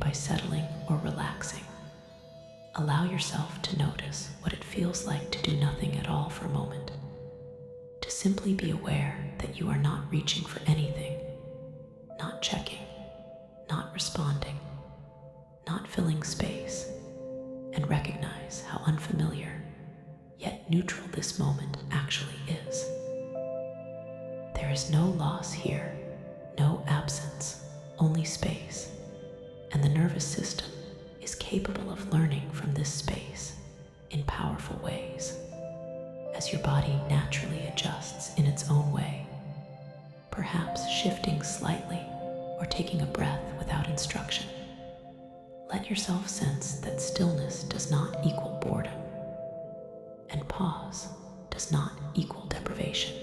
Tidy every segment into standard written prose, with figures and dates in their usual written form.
by settling or relaxing. Allow yourself to notice what it feels like to do nothing at all for a moment, to simply be aware that you are not reaching for anything, not checking, not responding, not filling space, and recognize how unfamiliar, yet neutral this moment actually is. There is no loss here, no absence, only space, and the nervous system is capable of learning from this space in powerful ways, as your body naturally adjusts in its own way, perhaps shifting slightly or taking a breath without instruction. Let yourself sense that stillness does not equal boredom, and pause does not equal deprivation.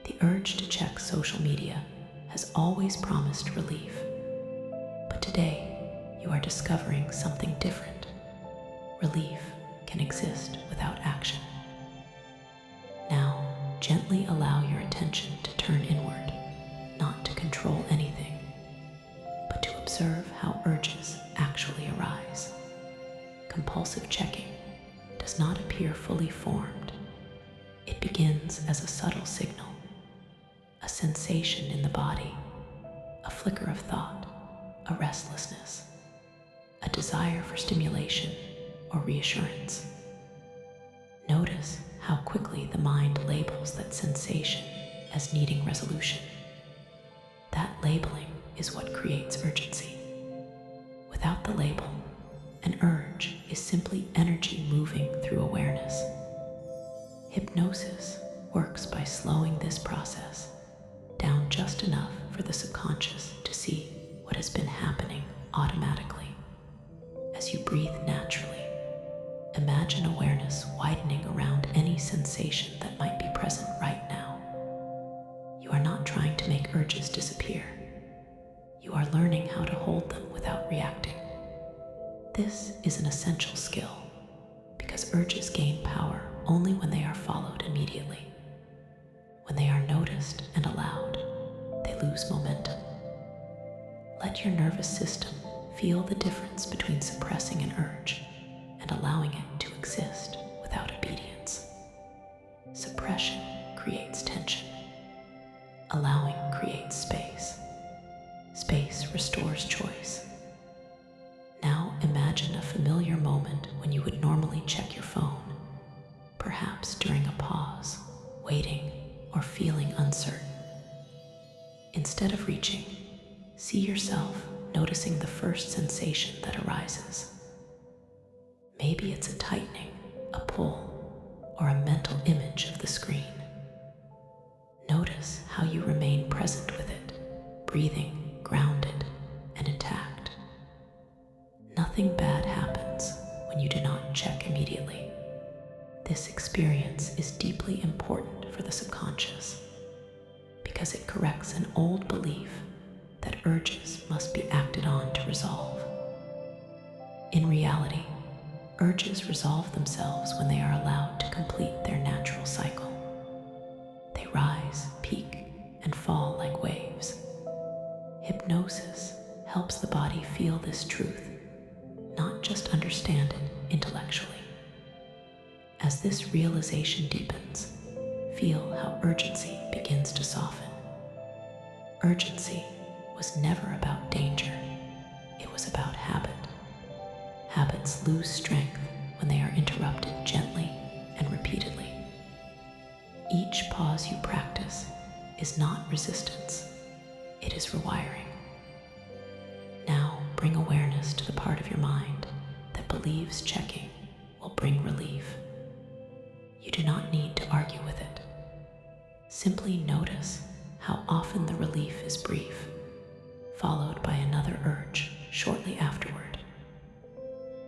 The urge to check social media has always promised relief, but today you are discovering something different. Relief can exist without action. Now, gently allow your attention to turn inward, not to control anything, but to observe how urges actually arise. Compulsive checking does not appear fully formed. It begins as a subtle signal, a sensation in the body, a flicker of thought, a restlessness, a desire for stimulation or reassurance. Notice how quickly the mind labels that sensation as needing resolution. That labeling is what creates urgency. Without the label, an urge is simply energy moving through awareness. Hypnosis works by slowing this process down just enough for the subconscious to see what has been happening automatically. As you breathe naturally, imagine awareness widening around any sensation that might be present right now. You are not trying to make urges disappear. You are learning how to hold them without reacting. This is an essential skill, because urges gain power only when they are followed immediately. When they are noticed and allowed, they lose momentum. Let your nervous system feel the difference between suppressing an urge and allowing it to exist without obedience. Suppression creates tension. Allowing creates space. Space restores choice. Now imagine a familiar moment when you would normally check your phone, perhaps during a pause, waiting, or feeling uncertain. Instead of reaching, see yourself noticing the first sensation that arises. Maybe it's a tightening, a pull, or a mental image of the screen. Notice how you remain present with it, breathing, grounded, and intact. Nothing bad happens when you do not check immediately. This experience is deeply important for the subconscious because it corrects an old belief that urges must be acted on to resolve. In reality, urges resolve themselves when they are allowed to complete their natural cycle. They rise, peak, and fall like waves. Hypnosis helps the body feel this truth, not just understand it intellectually. As this realization deepens, feel how urgency begins to soften. Urgency was never about danger. It was about habit. Habits lose strength when they are interrupted gently and repeatedly. Each pause you practice is not resistance. It is rewiring. Now bring awareness to the part of your mind that believes checking will bring relief. You do not need to argue with it. Simply notice how often the relief is brief, followed by another urge shortly afterward.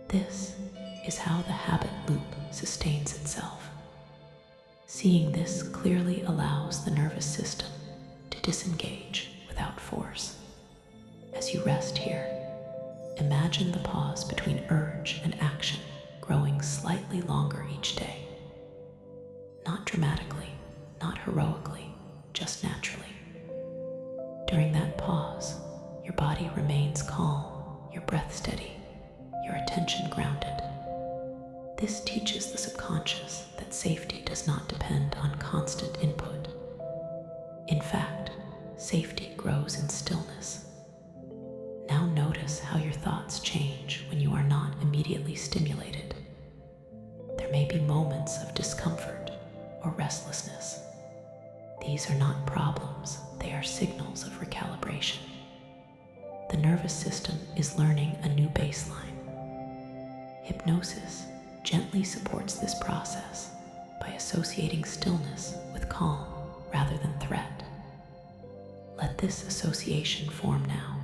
This is how the habit loop sustains itself. Seeing this clearly allows the nervous system to disengage without force. As you rest here, imagine the pause between urge and action growing slightly longer each day. Not dramatically, not heroically, just naturally. During that pause, your body remains calm your breath steady, your attention grounded. This teaches the subconscious that safety does not depend on constant input. In fact, safety grows in stillness. Now notice how your thoughts change when you are not immediately stimulated. There may be moments of discomfort or restlessness. These are not problems, they are signals of recalibration. The nervous system is learning a new baseline. Hypnosis gently supports this process by associating stillness with calm rather than threat. Let this association form now.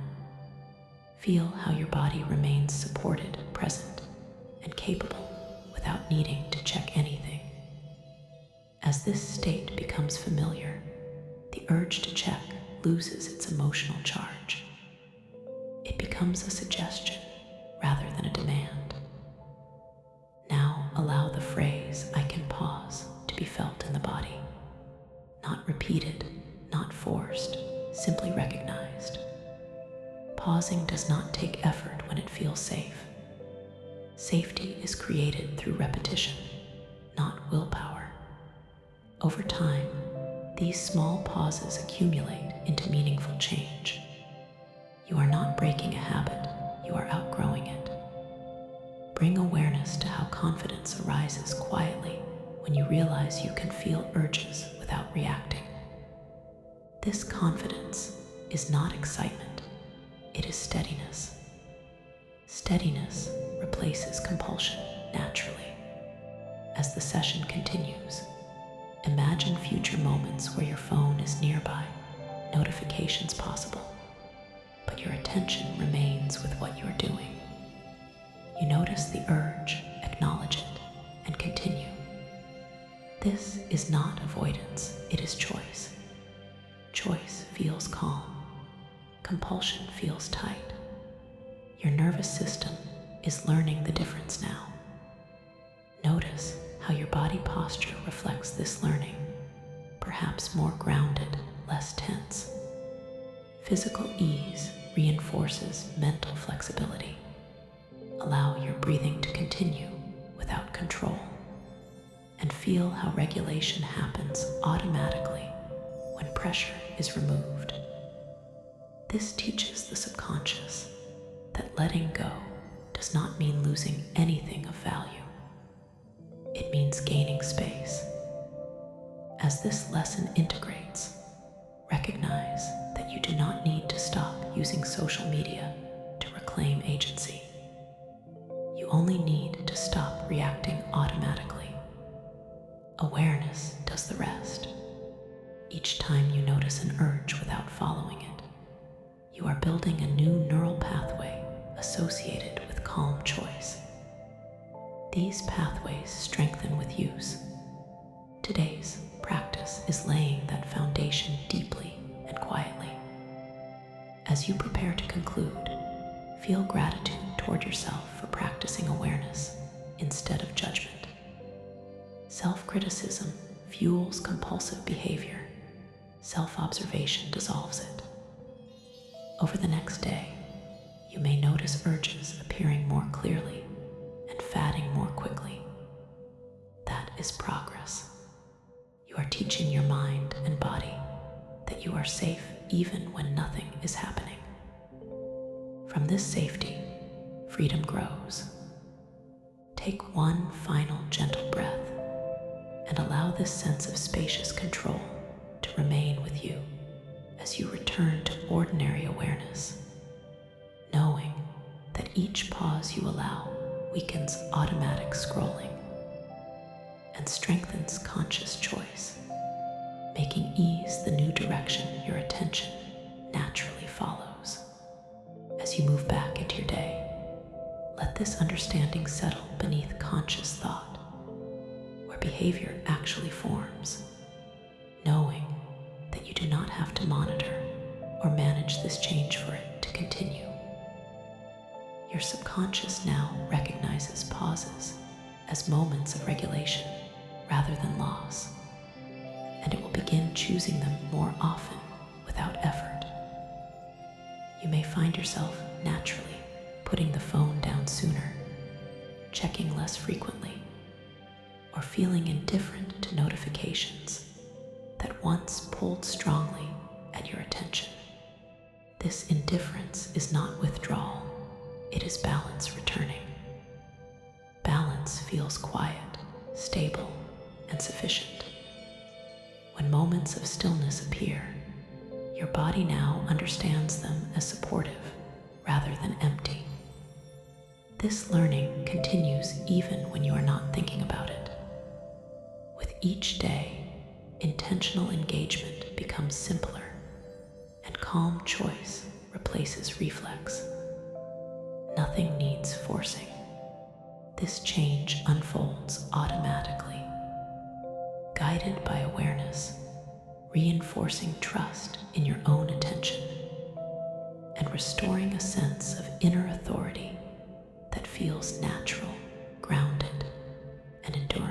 Feel how your body remains supported, present, and capable without needing to check anything. As this state becomes familiar, the urge to check loses its emotional charge. It becomes a suggestion rather than a demand. Now allow the phrase, "I can pause," to be felt in the body. Not repeated, not forced, simply recognized. Pausing does not take effort when it feels safe. Safety is created through repetition, not willpower. Over time, these small pauses accumulate into meaningful change. You are not breaking a habit, you are outgrowing it. Bring awareness to how confidence arises quietly when you realize you can feel urges without reacting. This confidence is not excitement, it is steadiness. Steadiness replaces compulsion naturally. As the session continues, imagine future moments where your phone is nearby, notifications possible, but your attention remains with what you're doing. You notice the urge, acknowledge it, and continue. This is not avoidance, it is choice. Choice feels calm. Compulsion feels tight. Your nervous system is learning the difference now. Notice how your body posture reflects this learning, perhaps more grounded, less tense. Physical ease reinforces mental flexibility. Allow your breathing to continue without control, and feel how regulation happens automatically when pressure is removed. This teaches the subconscious that letting go does not mean losing anything of value. It means gaining space. As this lesson integrates, recognize that you do not need to stop using social media to reclaim agency. You only need to stop reacting automatically. Awareness does the rest. Each time you notice an urge without following it, you are building a new neural pathway associated with calm choice. These pathways strengthen with use. Today's practice is laying that foundation deeply and quietly. As you prepare to conclude, feel gratitude toward yourself for practicing awareness instead of judgment. Self-criticism fuels compulsive behavior. Self-observation dissolves it. Over the next day, you may notice urges appearing more clearly and fading more quickly. That is progress. You are teaching your mind and body that you are safe even when nothing is happening. From this safety, freedom grows. Take one final gentle breath and allow this sense of spacious control to remain with you as you return to ordinary awareness, knowing that each pause you allow weakens automatic scrolling and strengthens conscious choice, making ease the new direction your attention naturally follows. As you move back into your day, let this understanding settle beneath conscious thought, where behavior actually forms, knowing that you do not have to monitor or manage this change for it to continue. Your subconscious now recognizes pauses as moments of regulation rather than loss, and it will begin choosing them more often without effort. You may find yourself naturally putting the phone down sooner, checking less frequently, or feeling indifferent to notifications that once pulled strongly at your attention. This indifference is not withdrawal, it is balance returning. Balance feels quiet, stable, and sufficient. When moments of stillness appear, your body now understands them as supportive rather than empty. This learning continues even when you are not thinking about it. With each day, intentional engagement becomes simpler, and calm choice replaces reflex. Nothing needs forcing. This change unfolds automatically, guided by awareness, reinforcing trust in your own attention, and restoring a sense of inner authority that feels natural, grounded, and enduring.